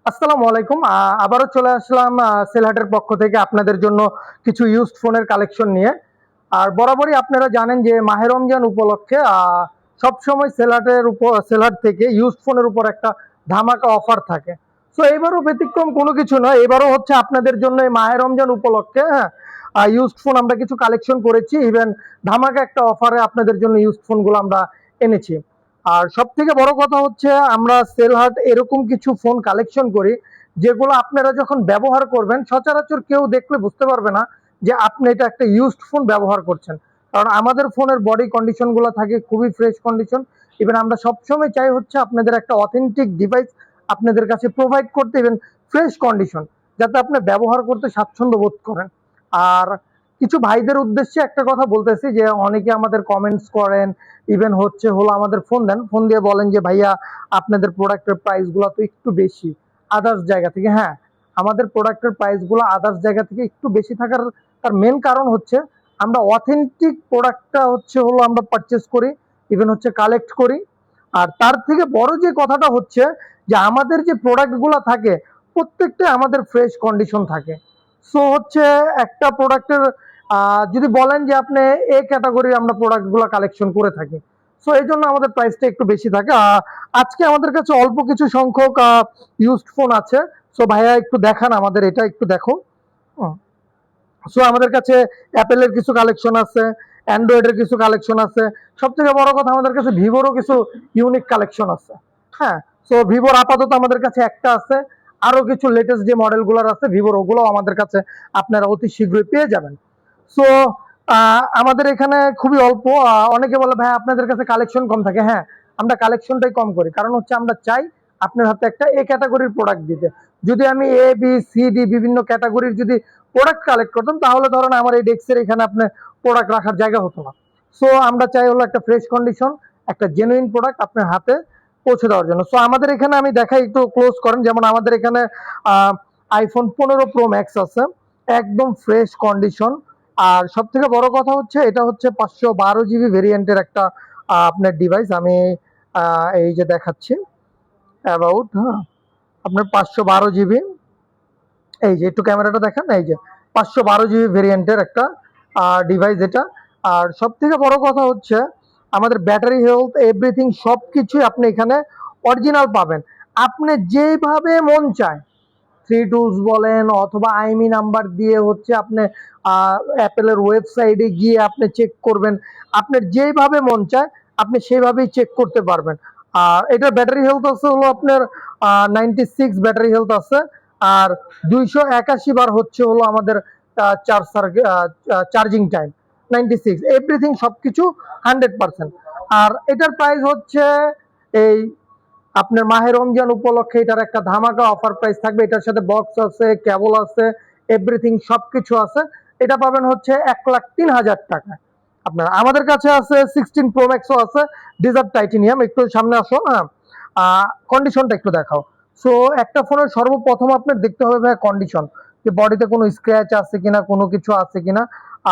আসসালামু আলাইকুম। আবারও চলে আসলাম সেলহাটের পক্ষ থেকে আপনাদের জন্য কিছু ইউজড ফোনের কালেকশন নিয়ে। আর বরাবরই আপনারা জানেন যে মাহে রমজান উপলক্ষে সবসময় সেলহাট থেকে ইউজড ফোনের উপর একটা ধামাকা অফার থাকে। সো এবারও ব্যতিক্রম কোনো কিছু নয়, এবারও হচ্ছে আপনাদের জন্য এই মাহে রমজান উপলক্ষে ইউজড ফোন আমরা কিছু কালেকশন করেছি। ইভেন ধামাকা একটা অফারে আপনাদের জন্য ইউজড ফোনগুলো আমরা এনেছি। আর সব থেকে বড় কথা হচ্ছে আমরা সেলহাট এরকম কিছু ফোন কালেকশন করি যেগুলো আপনারা যখন ব্যবহার করবেন সচরাচর কেউ দেখলে বুঝতে পারবে না যে আপনি এটা একটা ইউজড ফোন ব্যবহার করছেন। কারণ আমাদের ফোনের বডি কন্ডিশনগুলো থাকে খুবই ফ্রেশ কন্ডিশন। ইভেন আমরা সবসময় চাই হচ্ছে আপনাদের একটা অথেন্টিক ডিভাইস আপনাদের কাছে প্রোভাইড করতে, ইভেন ফ্রেশ কন্ডিশন, যাতে আপনি ব্যবহার করতে স্বাচ্ছন্দ্য বোধ করেন। আর কিছু ভাইদের উদ্দেশ্যে একটা কথা বলতেছি যে অনেকে আমাদের কমেন্টস করেন, ইভেন হলো আমাদের ফোন দেন, ফোন দিয়ে বলেন যে ভাইয়া আপনাদের প্রোডাক্টের প্রাইসগুলো তো একটু বেশি আদার্স জায়গা থেকে। হ্যাঁ, আমাদের প্রোডাক্টের প্রাইসগুলো আদার্স জায়গা থেকে একটু বেশি থাকার তার মেন কারণ হচ্ছে আমরা অথেন্টিক প্রোডাক্টটা আমরা পারচেস করি, ইভেন কালেক্ট করি। আর তার থেকে বড় যে কথাটা হচ্ছে যে আমাদের যে প্রোডাক্টগুলো থাকে প্রত্যেকটা আমাদের ফ্রেশ কন্ডিশন থাকে। সো একটা প্রোডাক্টের যদি বলেন যে আপনি এ ক্যাটাগরির আমরা প্রোডাক্টগুলো কালেকশন করে থাকি, সো এই জন্য আমাদের প্রাইসটা একটু বেশি থাকে। আজকে আমাদের কাছে অল্প কিছু সংখ্যক ইউজড ফোন আছে। সো ভাইয়া একটু দেখান, আমাদের এটা একটু দেখো। সো আমাদের কাছে অ্যাপেলের কিছু কালেকশন আছে, অ্যান্ড্রয়েডের কিছু কালেকশন আছে। সব থেকে বড় কথা আমাদের কাছে ভিভোরও কিছু ইউনিক কালেকশন আছে। হ্যাঁ, সো ভিভোর আপাতত আমাদের কাছে একটা আছে, আরো কিছু লেটেস্ট যে মডেলগুলোর আছে ভিভোর ওগুলো আমাদের কাছে আপনারা অতি শীঘ্রই পেয়ে যাবেন। সো আমাদের এখানে খুবই অল্প। অনেকে বলে ভাই আপনাদের কাছে কালেকশন কম থাকে। হ্যাঁ, আমরা কালেকশনটাই কম করি, কারণ আমরা চাই আপনার হাতে একটা এ ক্যাটাগরির প্রোডাক্ট দিতে। যদি আমি এ বি সি ডি বিভিন্ন ক্যাটাগরির যদি প্রোডাক্ট কালেক্ট করতাম তাহলে ধরেন আমার এই ডেস্কের এখানে আপনার প্রোডাক্ট রাখার জায়গা হতো না। সো আমরা চাই একটা ফ্রেশ কন্ডিশন, একটা জেনুইন প্রোডাক্ট আপনার হাতে পৌঁছে দেওয়ার জন্য। সো আমাদের এখানে আমি দেখাই, একটু ক্লোজ করেন। যেমন আমাদের এখানে আইফোন 15 প্রো ম্যাক্স আছে, একদম ফ্রেশ কন্ডিশন। আর সব থেকে বড় কথা হচ্ছে এটা 512 জিবি ভেরিয়েন্টের একটা আপনার ডিভাইস। আমি এই যে দেখাচ্ছি অ্যাবাউট, হ্যাঁ, আপনার 512 জিবি। এই যে একটু ক্যামেরাটা দেখেন, এই যে 512 জিবি ভেরিয়েন্টের একটা ডিভাইস এটা। আর সব থেকে বড় কথা হচ্ছে আমাদের ব্যাটারি হেলথ এভরিথিং সব কিছুই আপনি এখানে অরিজিনাল পাবেন। আপনি যেভাবে মন চায়, থ্রি টুলস বলেন অথবা আইমি নাম্বার দিয়ে আপনি অ্যাপেলের ওয়েবসাইটে গিয়ে আপনি চেক করবেন। আপনার যেভাবে মন চায় আপনি সেভাবেই চেক করতে পারবেন। আর এটার ব্যাটারি হেলথ আছে আপনার 96 ব্যাটারি হেলথ আছে। আর 281 বার আমাদের চার্জিং টাইম। 96 এভরিথিং সবকিছু 100%। আর এটার প্রাইস এই আপনার মাহে রমজান উপলক্ষে এটার একটা ধামাকা অফার প্রাইস থাকবে। এটার সাথে বক্স আছে, কেবল আছে, এভরিথিং সবকিছু আছে। এটা পাবেন 1,03,000 টাকা। আপনার আমাদের কাছে আছে 16 প্রো ম্যাক্সও আছে, ডিজার্ট টাইটেনিয়াম। একটু সামনে আসো, হ্যাঁ, কন্ডিশনটা একটু দেখাও। সো একটা ফোনের সর্বপ্রথম আপনার দেখতে হবে ভাই কন্ডিশন, যে বডিতে কোনো স্ক্র্যাচ আছে কিনা, কোনো কিছু আছে কিনা,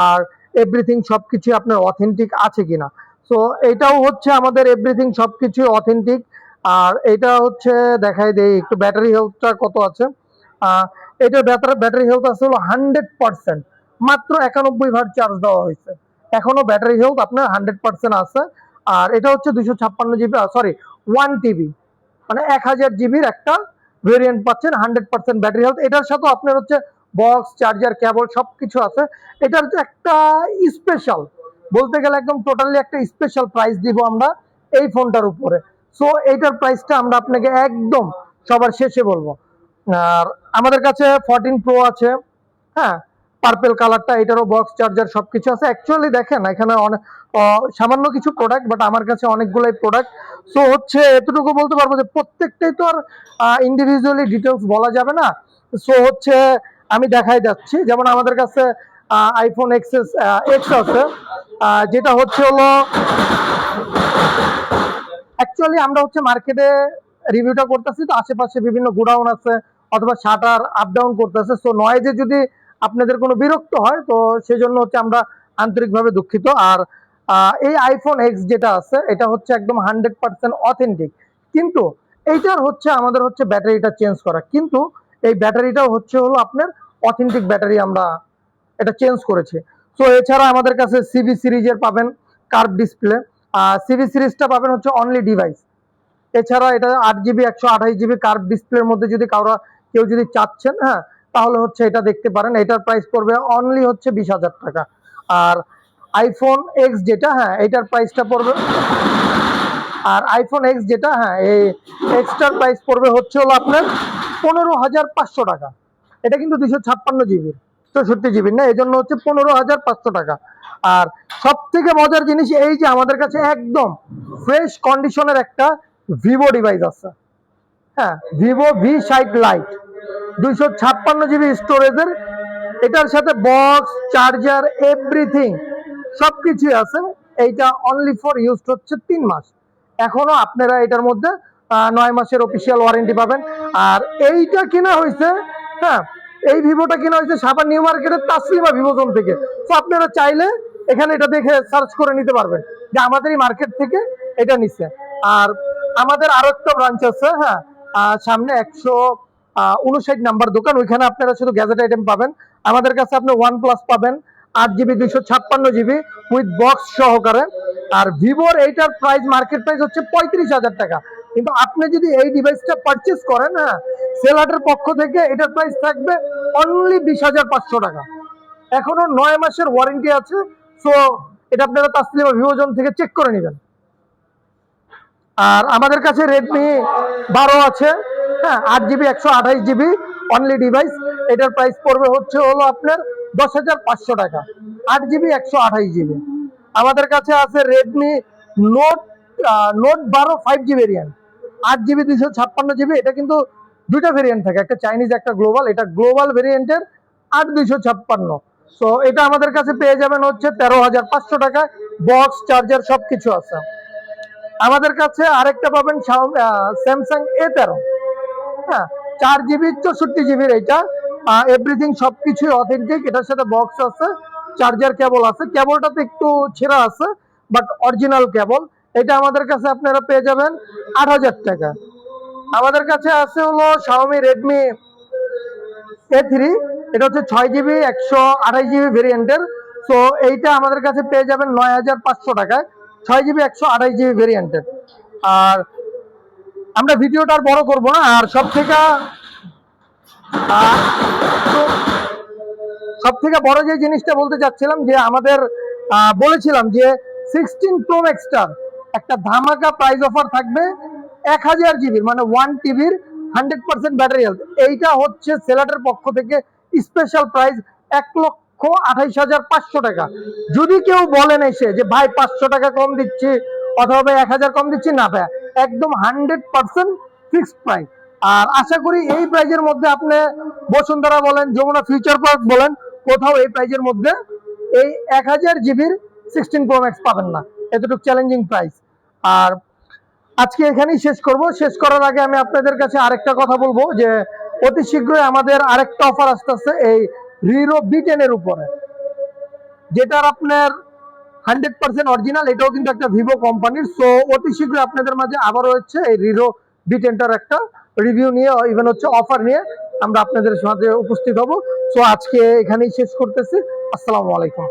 আর এভরিথিং সবকিছু আপনার অথেন্টিক আছে কিনা। সো এটাও আমাদের এভরিথিং সবকিছু অথেন্টিক। আর এটা দেখাই দেই একটু ব্যাটারি হেলথটা কত আছে। এটার ব্যাটারি হেলথ আছে 100%। মাত্র 91 বার চার্জ দেওয়া হয়েছে, এখনো ব্যাটারি হেলথ আপনার 100% আছে। আর এটা 256 জিবি, সরি 1 টিবি, মানে 1000 জিবির একটা ভেরিয়েন্ট পাচ্ছেন, 100% ব্যাটারি হেলথ। এটার সাথে আপনার বক্স, চার্জার, কেবল সবকিছু আছে। এটার একটা স্পেশাল, বলতে গেলে একদম টোটালি একটা স্পেশাল প্রাইস দিব আমরা এই ফোনটার উপরে। সো এইটার প্রাইসটা আমরা আপনাকে একদম সবার শেষে বলবো। আর আমাদের কাছে 14 প্রো আছে, হ্যাঁ, পার্পেল কালারটা, এটারও বক্স, চার্জার সবকিছু আছে। অ্যাকচুয়ালি দেখেন এখানে অনেক সামান্য কিছু প্রোডাক্ট, বাট আমার কাছে অনেকগুলোই প্রোডাক্ট। সো এতটুকু বলতে পারবো যে প্রত্যেকটাই তো আর ইন্ডিভিজুয়ালি ডিটেলস বলা যাবে না। সো আমি দেখাই যাচ্ছি। যেমন আমাদের কাছে আইফোন এক্স আছে, যেটা অ্যাকচুয়ালি আমরা মার্কেটে রিভিউটা করতেছি, তো আশেপাশে বিভিন্ন গোডাউন আছে অথবা শাটার আপ ডাউন করতেছে। সো নয়েজে যদি আপনাদের কোনো বিরক্ত হয় তো সেজন্য আমরা আন্তরিকভাবে দুঃখিত। আর এই আইফোন এক্স যেটা আছে এটা একদম 100% অথেন্টিক। কিন্তু এইটার হচ্ছে আমাদের হচ্ছে ব্যাটারিটা চেঞ্জ করা, কিন্তু এই ব্যাটারিটাও হলো আপনার অথেন্টিক ব্যাটারি, আমরা এটা চেঞ্জ করেছি। সো এছাড়া আমাদের কাছে সিবি সিরিজের পাবেন কার্ভ ডিসপ্লে, সিবি সিরিজটা পাবেন হচ্ছে অনলি ডিভাইস। এছাড়া এটা 8 জিবি 128 জিবি কার্ভ ডিসপ্লের মধ্যে যদি কেউ যদি চাচ্ছেন, হ্যাঁ, তাহলে হচ্ছে এটা দেখতে পারেন। এটার প্রাইস পড়বে অনলি হচ্ছে 20,000 টাকা। আর আইফোন এক্স যেটা, হ্যাঁ, এটার প্রাইসটা পড়বে, আর আইফোন এক্স যেটা, হ্যাঁ, এই এক্সটার প্রাইস পড়বে হচ্ছে আপনার 15,500 টাকা। এটা কিন্তু 256 জিবি 64 জিবি না, এই জন্য হচ্ছে 15,500 টাকা। আর সব থেকে মজার জিনিস এই যে আমাদের কাছে একদম ফ্রেশ কন্ডিশনের একটা ভিভো ডিভাইস আছে, হ্যাঁ, ভিভো V60 লাইট 256 জিবি স্টোরেজের। এটার সাথে বক্স, চার্জার, এভরিথিং সবকিছুই আছে। এইটা অনলি ফর ইউজ হচ্ছে 3 মাস। এখনো আপনারা এটার মধ্যে 9 মাসের অফিসিয়াল ওয়ারেন্টি পাবেন। আর এইটা কিনা হয়েছে, হ্যাঁ, এই ভিভোটা কিনা হয়েছে সাভার নিউ মার্কেটের তাসলিমা ভিভো জোন থেকে। তো আপনারা চাইলে এখানে এটা দেখে সার্চ করে নিতে পারবেন যে আমাদের এই মার্কেট থেকে এটা নিচ্ছে। আর আমাদের আরো একটা ব্রাঞ্চ আছে, হ্যাঁ, সামনে 159 নাম্বার দোকান, ওইখানে আপনারা শুধু গ্যাজেট আইটেম পাবেন। আমাদের কাছে আপনি OnePlus পাবেন 8 জিবি 256 জিবি উইথ বক্স সহকারে। আর ভিভোর এইটার প্রাইস, মার্কেট প্রাইস হচ্ছে 35,000 টাকা, কিন্তু আপনি যদি এই ডিভাইসটা পারচেজ করেন, হ্যাঁ, সেলারের পক্ষ থেকে এটার প্রাইস থাকবে অনলি 20,500 টাকা। এখনো 9 মাসের ওয়ারেন্টি আছে। সো এটা আপনারা তাসলিমা ভিভোজন থেকে চেক করে নেবেন। আর আমাদের কাছে রেডমি 12 আছে, হ্যাঁ, 8 জিবি 128 জিবি অনলি ডিভাইস। এটার প্রাইস পড়বে হচ্ছে আপনার 10,500 টাকা, 8 জিবি 128 জিবি। আমাদের কাছে আছে Redmi note note 12 5G variant, 8 GB 256 GB. এটা কিন্তু দুইটা ভেরিয়েন্ট থাকে, একটা চাইনিজ একটা গ্লোবাল। এটা গ্লোবাল ভেরিয়েন্টের 8 256। সো এটা আমাদের কাছে পেয়ে যাবেন হচ্ছে 13,500 টাকা, বক্স, চার্জার সবকিছু আছে। আমাদের কাছে আরেকটা পাবেন স্যামসাং A13, হ্যাঁ, 4 জিবি 64 জিবির। এটা এভরিথিং সবকিছু অথেন্টিক। এটার সাথে বক্স আছে, চার্জার কেবল আছে, কেবলটাতে একটু ছেঁড়া আছে বাট অরিজিনাল কেবল। এটা আমাদের কাছে আপনারা পেয়ে যাবেন 8,000 টাকা। আমাদের কাছে আছে Xiaomi Redmi A3, এটা হচ্ছে 6 জিবি 128 জিবি ভেরিয়েন্টের। সো এইটা আমাদের কাছে পেয়ে যাবেন 9,500 টাকায়, 6 জিবি 128 জিবি ভেরিয়েন্টের। আর আমরা ভিডিওটা আর বড় করবো না। আর সব থেকে বড় যে জিনিসটা বলতে চাচ্ছিলাম, যে আমাদের বলেছিলাম যে 16 Pro Max-টার একটা ধামাকা প্রাইস অফার থাকবে 1000 জিবির, মানে 1 TBর 100% ব্যাটারি হেলথ। এইটা হচ্ছে সেলাটের পক্ষ থেকে স্পেশাল প্রাইস 1,28,500 টাকা। যদি কেউ বলেন এসে যে ভাই 500 টাকা কম দিচ্ছি অথবা 1000 কম দিচ্ছি, না ভাই, একদম 100% ফিক্সড প্রাইস। আর আশা করি এই প্রাইজের মধ্যে আপনি বসুন্ধরা বলেন, যমুনা ফিউচার পার্ক বলেন, কোথাও এই প্রাইজের মধ্যে এই 1000 জিবির 16 Pro Max পাবেন না। এতটুকু চ্যালেঞ্জিং প্রাইস। আর আজকে এখানেই শেষ করব। শেষ করার আগে আমি আপনাদের কাছে আরেকটা কথা বলবো, যে অতি শীঘ্রই আমাদের আরেকটা অফার আসতেছে এই Riro B10 এর উপরে, যেটার আপনার 100% অরিজিনাল। এটাও কিন্তু একটা ভিভো কোম্পানির। সো অতি শীঘ্রই আপনাদের মাঝে আবারও হচ্ছে এই Riro B10টার একটা রিভিউ নিয়ে, ইভেন হচ্ছে অফার নিয়ে আমরা আপনাদের সাথে উপস্থিত হব। সো আজকে এখানেই শেষ করতেছি। আসসালামু আলাইকুম।